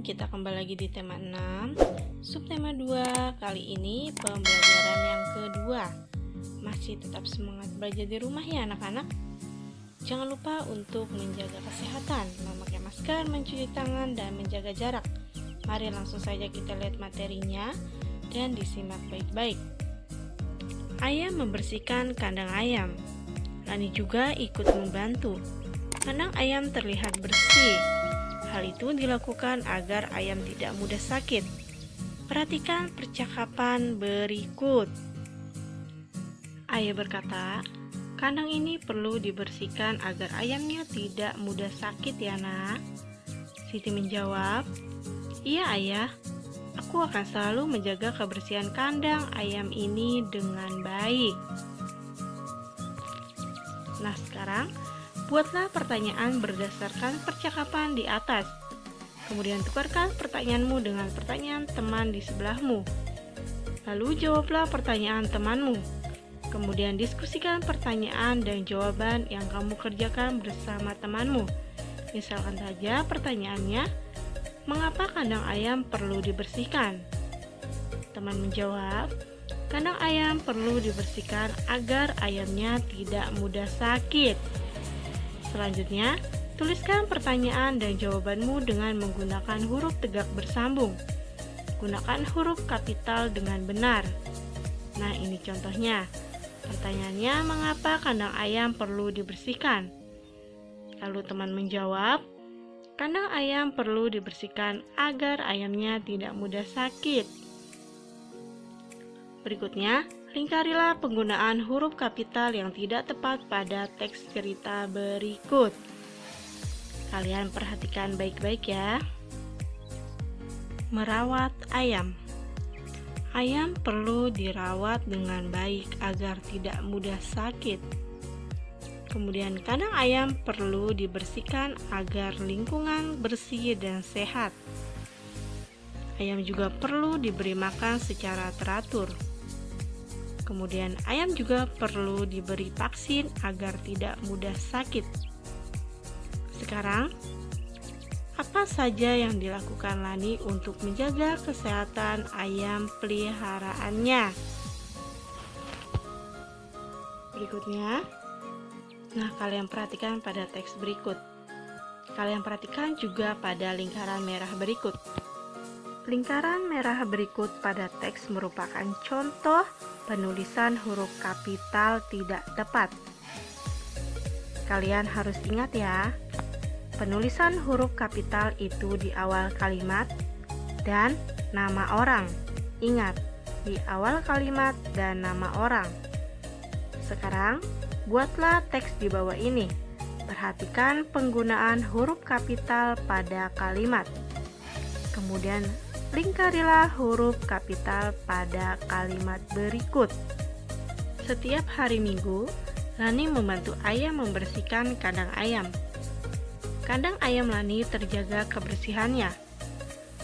kita kembali lagi di tema 6, subtema 2. Kali ini pembelajaran yang kedua. Masih tetap semangat belajar di rumah ya anak-anak? Jangan lupa untuk menjaga kesehatan, memakai masker, mencuci tangan, dan menjaga jarak. Mari langsung saja kita lihat materinya dan disimak baik-baik. Ayam membersihkan kandang ayam. Lani juga ikut membantu. Kandang ayam terlihat bersih. Hal itu dilakukan agar ayam tidak mudah sakit. Perhatikan percakapan berikut. Ayah berkata, kandang ini perlu dibersihkan agar ayamnya tidak mudah sakit ya nak. Siti menjawab, iya ayah, aku akan selalu menjaga kebersihan kandang ayam ini dengan baik. Nah sekarang, buatlah pertanyaan berdasarkan percakapan di atas. Kemudian tukarkan pertanyaanmu dengan pertanyaan teman di sebelahmu. Lalu jawablah pertanyaan temanmu. Kemudian diskusikan pertanyaan dan jawaban yang kamu kerjakan bersama temanmu. Misalkan saja pertanyaannya, mengapa kandang ayam perlu dibersihkan? Teman menjawab, kandang ayam perlu dibersihkan agar ayamnya tidak mudah sakit. Selanjutnya, tuliskan pertanyaan dan jawabanmu dengan menggunakan huruf tegak bersambung. Gunakan huruf kapital dengan benar. Nah, ini contohnya. Pertanyaannya, mengapa kandang ayam perlu dibersihkan? Lalu teman menjawab, kandang ayam perlu dibersihkan agar ayamnya tidak mudah sakit. Berikutnya, lingkarilah penggunaan huruf kapital yang tidak tepat pada teks cerita berikut. Kalian perhatikan baik-baik ya. Merawat ayam. Ayam perlu dirawat dengan baik agar tidak mudah sakit. Kemudian kandang ayam perlu dibersihkan agar lingkungan bersih dan sehat. Ayam juga perlu diberi makan secara teratur. Kemudian ayam juga perlu diberi vaksin agar tidak mudah sakit. Sekarang, apa saja yang dilakukan Lani untuk menjaga kesehatan ayam peliharaannya? Berikutnya, nah kalian perhatikan pada teks berikut. Kalian perhatikan juga pada lingkaran merah berikut. Lingkaran merah berikut pada teks merupakan contoh penulisan huruf kapital tidak tepat. Kalian harus ingat ya, penulisan huruf kapital itu di awal kalimat dan nama orang. Ingat, di awal kalimat dan nama orang. Sekarang, buatlah teks di bawah ini. Perhatikan penggunaan huruf kapital pada kalimat. Kemudian, lingkarilah huruf kapital pada kalimat berikut. Setiap hari Minggu, Lani membantu ayah membersihkan kandang ayam. Kandang ayam Lani terjaga kebersihannya.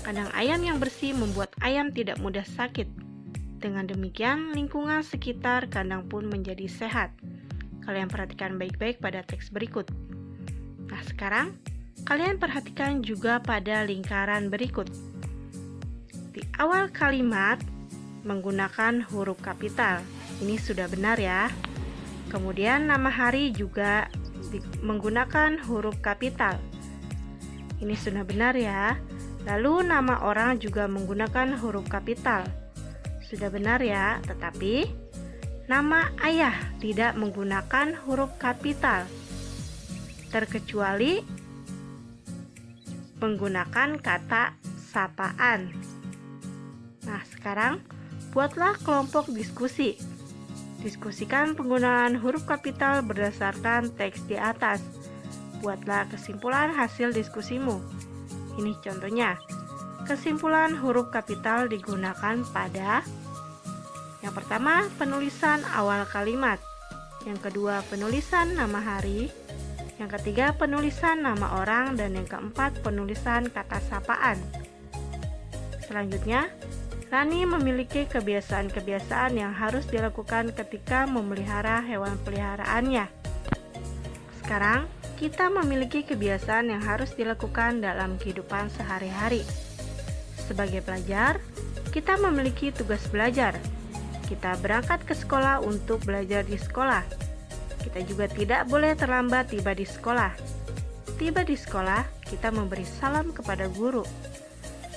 Kandang ayam yang bersih membuat ayam tidak mudah sakit. Dengan demikian, lingkungan sekitar kandang pun menjadi sehat. Kalian perhatikan baik-baik pada teks berikut. Nah, sekarang kalian perhatikan juga pada lingkaran berikut. Di awal kalimat menggunakan huruf kapital. Ini sudah benar ya. Kemudian nama hari juga menggunakan huruf kapital. Ini sudah benar ya. Lalu nama orang juga menggunakan huruf kapital. Sudah benar ya, tetapi nama ayah tidak menggunakan huruf kapital. Terkecuali menggunakan kata sapaan. Nah, sekarang buatlah kelompok diskusi. Diskusikan penggunaan huruf kapital berdasarkan teks di atas. Buatlah kesimpulan hasil diskusimu. Ini contohnya. Kesimpulan huruf kapital digunakan pada yang pertama, penulisan awal kalimat. Yang kedua, penulisan nama hari. Yang ketiga, penulisan nama orang. Dan yang keempat, penulisan kata sapaan. Selanjutnya, Lani memiliki kebiasaan-kebiasaan yang harus dilakukan ketika memelihara hewan peliharaannya. Sekarang, kita memiliki kebiasaan yang harus dilakukan dalam kehidupan sehari-hari. Sebagai pelajar, kita memiliki tugas belajar. Kita berangkat ke sekolah untuk belajar di sekolah. Kita juga tidak boleh terlambat tiba di sekolah. Tiba di sekolah, kita memberi salam kepada guru.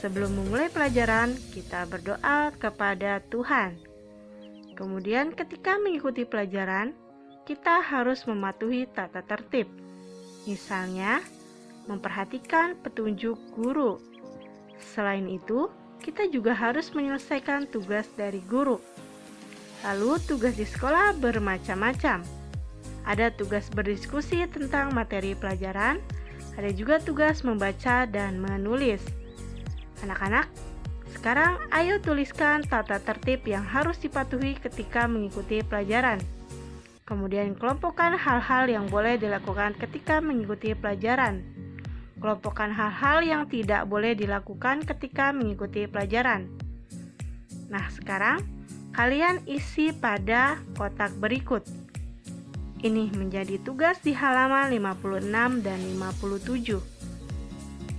Sebelum memulai pelajaran, kita berdoa kepada Tuhan. Kemudian ketika mengikuti pelajaran, kita harus mematuhi tata tertib. Misalnya, memperhatikan petunjuk guru. Selain itu, kita juga harus menyelesaikan tugas dari guru. Lalu, tugas di sekolah bermacam-macam. Ada tugas berdiskusi tentang materi pelajaran, ada juga tugas membaca dan menulis. Anak-anak, sekarang ayo tuliskan tata tertib yang harus dipatuhi ketika mengikuti pelajaran. Kemudian kelompokkan hal-hal yang boleh dilakukan ketika mengikuti pelajaran. Kelompokkan hal-hal yang tidak boleh dilakukan ketika mengikuti pelajaran. Nah, sekarang kalian isi pada kotak berikut. Ini menjadi tugas di halaman 56 dan 57.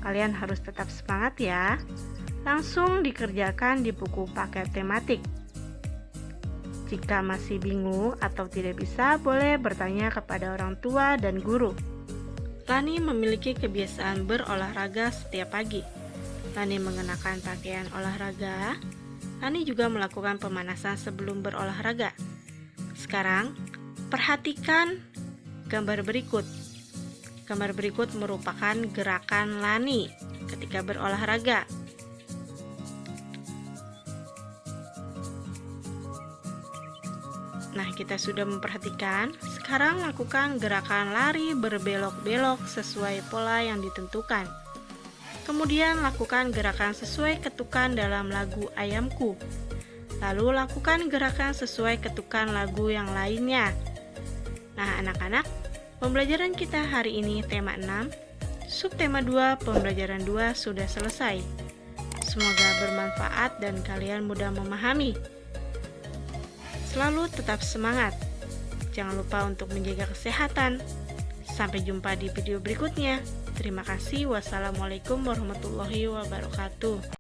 Kalian harus tetap semangat ya. Langsung dikerjakan di buku paket tematik. Jika masih bingung atau tidak bisa, boleh bertanya kepada orang tua dan guru. Lani memiliki kebiasaan berolahraga setiap pagi. Lani mengenakan pakaian olahraga. Lani juga melakukan pemanasan sebelum berolahraga. Sekarang, perhatikan gambar berikut. Gambar berikut merupakan gerakan Lani ketika berolahraga. Nah, kita sudah memperhatikan. Sekarang lakukan gerakan lari berbelok-belok sesuai pola yang ditentukan. Kemudian lakukan gerakan sesuai ketukan dalam lagu Ayamku. Lalu lakukan gerakan sesuai ketukan lagu yang lainnya. Nah, anak-anak, pembelajaran kita hari ini tema 6, subtema 2, pembelajaran 2 sudah selesai. Semoga bermanfaat dan kalian mudah memahami. Selalu tetap semangat. Jangan lupa untuk menjaga kesehatan. Sampai jumpa di video berikutnya. Terima kasih. Wassalamualaikum warahmatullahi wabarakatuh.